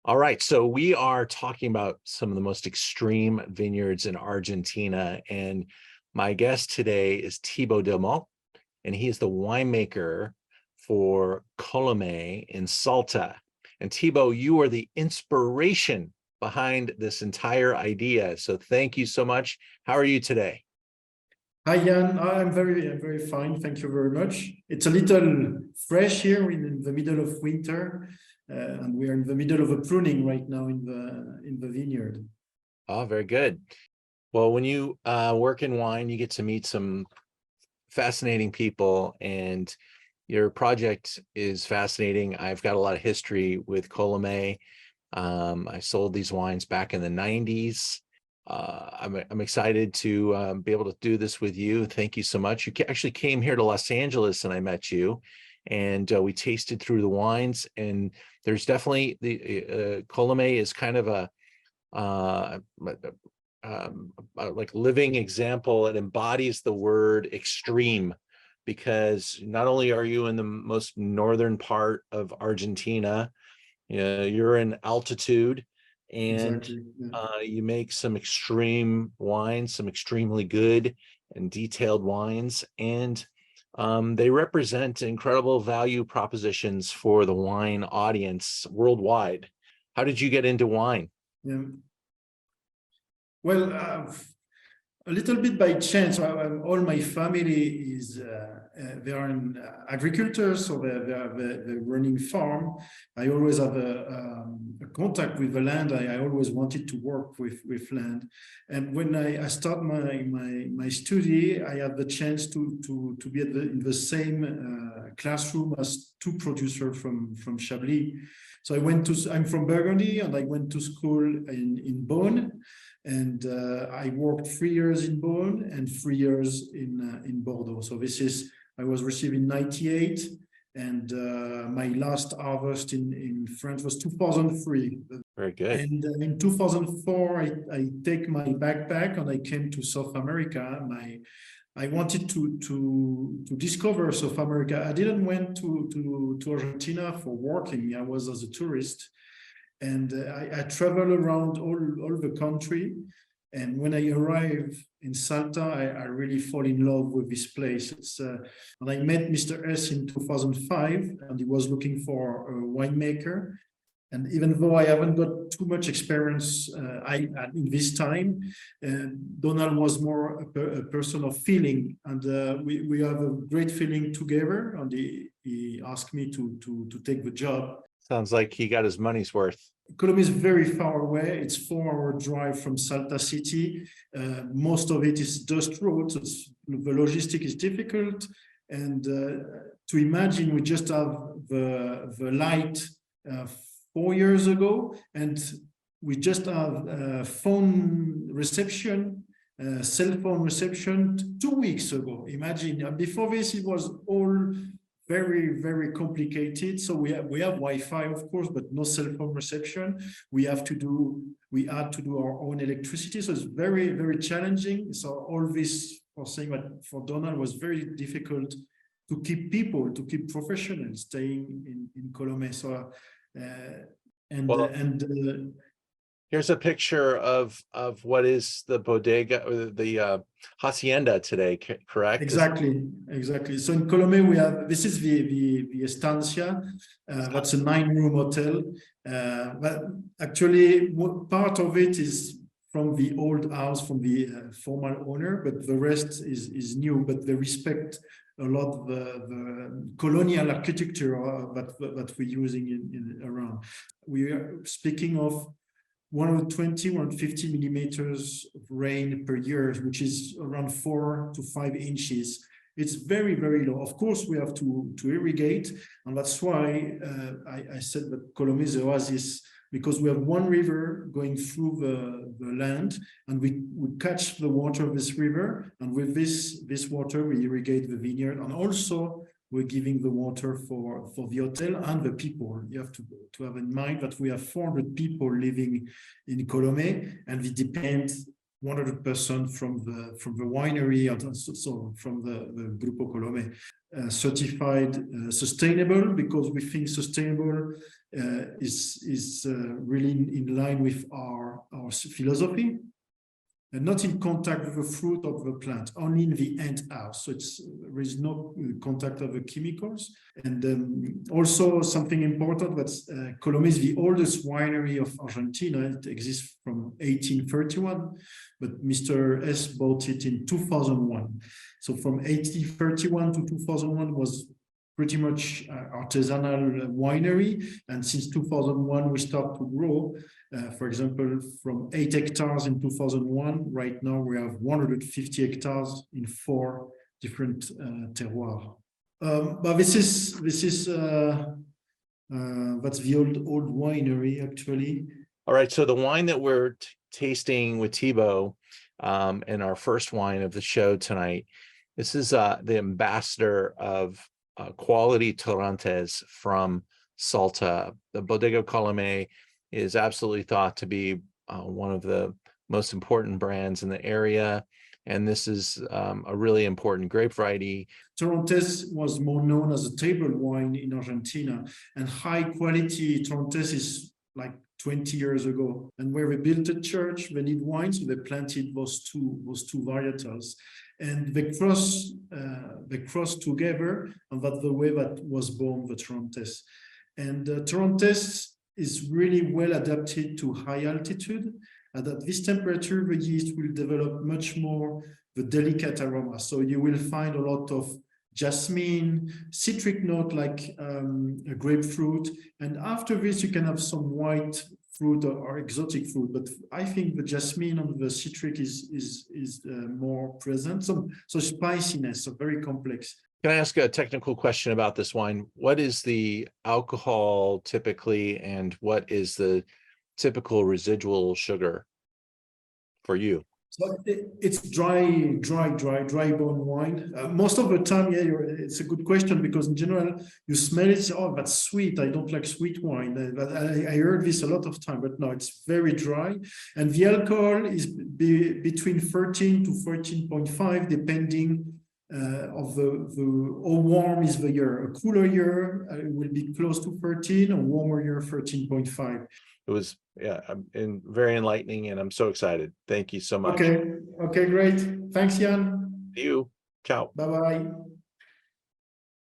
All right, so we are talking about some of the most extreme vineyards in Argentina, and my guest today is Thibaut Delmotte, and he is the winemaker for Colomé in Salta. And Thibaut, you are the inspiration behind this entire idea. So thank you so much. How are you today? Hi, Jan. I'm very fine. Thank you very much. It's a little fresh here in the middle of winter, and we are in the middle of a pruning right now in the vineyard. Oh, very good. Well, when you work in wine, you get to meet some fascinating people, and your project is fascinating. I've got a lot of history with Colomé. I sold these wines back in the 90s. I'm excited to be able to do this with you. Thank you so much. You actually came here to Los Angeles and I met you, and we tasted through the wines, and there's definitely the Colomé is kind of a like living example. It embodies the word extreme, because not only are you in the most northern part of Argentina, you're in altitude, and Exactly. Yeah. you make some extreme wines, some extremely good and detailed wines, and they represent incredible value propositions for the wine audience worldwide. How did you get into wine? Yeah. Well, a little bit by chance. All my family is they are in agriculture, so they're running farm. I always have a contact with the land. I always wanted to work with land, and when I start my study, I had the chance to be in the same classroom as two producers from Chablis. So I'm from Burgundy, and I went to school in Beaune. And I worked 3 years in Beaune and 3 years in Bordeaux. So I was received in 98, and my last harvest in France was 2003. Very good. And in 2004, I take my backpack and I came to South America. I wanted to discover South America. I didn't went to Argentina for working. I was as a tourist. And I travel around all the country. And when I arrive in Salta, I really fall in love with this place. And I met Mr. S in 2005, and he was looking for a winemaker. And even though I haven't got too much experience in this time, Donald was more a person of feeling. And we have a great feeling together. And he asked me to take the job. Sounds like he got his money's worth. Colomé is very far away. It's 4-hour drive from Salta city. Most of it is dust roads. The logistic is difficult. And to imagine, we just have the light 4 years ago, and we just have phone reception, cell phone reception 2 weeks ago. Imagine, before this, it was all very complicated. So we have Wi-Fi, of course, but no cell phone reception. We had to do our own electricity. So it's very challenging. So all this for saying that for Donald was very difficult to keep people, to keep professionals staying in Colomé. So here's a picture of what is the bodega, or the hacienda today, correct? Exactly. So in Colomé, this is the estancia. That's a 9-room hotel. But actually, part of it is from the old house, from the former owner, but the rest is new. But they respect a lot the colonial architecture that we're using around. We are speaking of 120, 150 millimeters of rain per year, which is around 4 to 5 inches. It's very low. Of course, we have to irrigate, and that's why I said that Colomé is an oasis, because we have one river going through the land, and we catch the water of this river, and with this water we irrigate the vineyard, and also we're giving the water for the hotel and the people. You have to have in mind that we have 400 people living in Colomé, and we depend 100% from the winery, and so from the Grupo Colomé. certified sustainable, because we think sustainable is really in line with our philosophy, and not in contact with the fruit of the plant, only in the end house. So there is no contact of the chemicals. And also something important, that Colomé is the oldest winery of Argentina. It exists from 1831, but Mr. S bought it in 2001. So from 1831 to 2001 was pretty much artisanal winery. And since 2001, we stopped to grow. For example, from 8 hectares in 2001, right now we have 150 hectares in 4 different terroirs. But this is that's the old winery actually. All right, so the wine that we're tasting with Thibaut, and our first wine of the show tonight, this is the ambassador of quality Torrontes from Salta. The Bodega Colomé is absolutely thought to be one of the most important brands in the area. And this is a really important grape variety. Torrontes was more known as a table wine in Argentina, and high quality Torrontes is like 20 years ago. And where they built a church, they need wine, so they planted those two varietals. And they cross together, and that's the way that was born the Torrontes. And Torrontes is really well adapted to high altitude. And at this temperature, the yeast will develop much more the delicate aroma. So you will find a lot of jasmine, citric note like a grapefruit. And after this, you can have some white fruit or exotic fruit. But I think the jasmine and the citric is more present. So spiciness, so very complex. Can I ask a technical question about this wine? What is the alcohol typically, and what is the typical residual sugar for you? So it's dry bone wine. Most of the time, yeah, it's a good question, because in general, you smell it, say, oh, that's sweet. I don't like sweet wine. But I heard this a lot of time, but no, it's very dry. And the alcohol is between 13 to 13.5, depending of how warm is the year. A cooler year will be close to 13, a warmer year 13.5. It was, yeah, and very enlightening, and I'm so excited. Thank you so much. Okay, great. Thanks, Jan. See you. Ciao. Bye-bye.